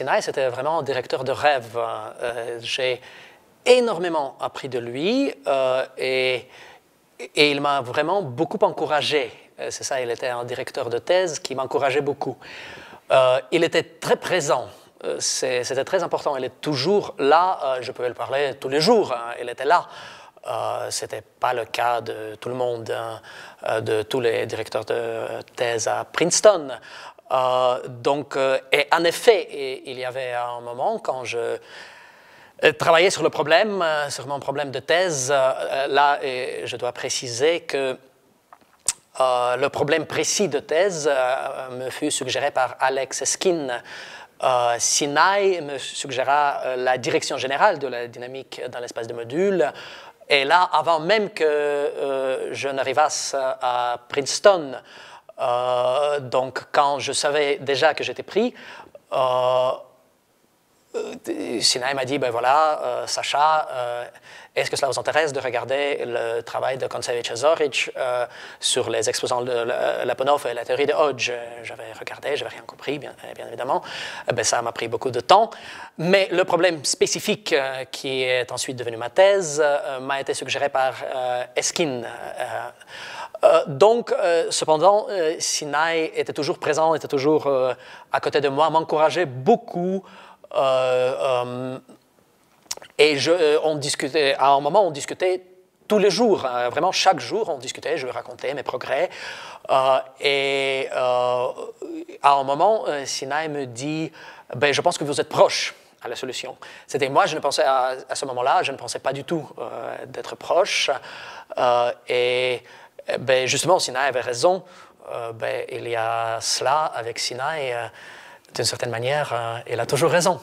Sinai, c'était vraiment un directeur de rêve. J'ai énormément appris de lui et il m'a vraiment beaucoup encouragé. C'est ça, il était un directeur de thèse qui m'encourageait beaucoup. Il était très présent. C'était très important. Il est toujours là. Je pouvais le parler tous les jours. Il était là. Ce n'était pas le cas de tout le monde, de tous les directeurs de thèse à Princeton. Et en effet, il y avait un moment quand je travaillais sur le problème, sur mon problème de thèse. Là, je dois préciser que le problème précis de thèse me fut suggéré par Alex Eskin. Sinai me suggéra la direction générale de la dynamique dans l'espace de module. Et là, avant même que je n'arrivasse à Princeton, donc quand je savais déjà que j'étais pris, Sinai m'a dit, ben voilà, Sacha, est-ce que cela vous intéresse de regarder le travail de Kontsevich et Zoric sur les exposants de Lyapunov et la théorie de Hodge? J'avais regardé, je n'avais rien compris, bien évidemment. Ben, ça m'a pris beaucoup de temps. Mais le problème spécifique qui est ensuite devenu ma thèse m'a été suggéré par Eskin. Cependant, Sinai était toujours présent, était toujours à côté de moi, m'encourageait beaucoup. On discutait, à un moment, on discutait tous les jours, vraiment chaque jour, on discutait, je lui racontais mes progrès. À un moment, Sinai me dit, ben, je pense que vous êtes proche à la solution. C'était moi, je ne pensais à ce moment-là, je ne pensais pas du tout d'être proche. Ben, justement, Sinai avait raison. Ben, il y a cela avec Sinai. D'une certaine manière, il a toujours raison.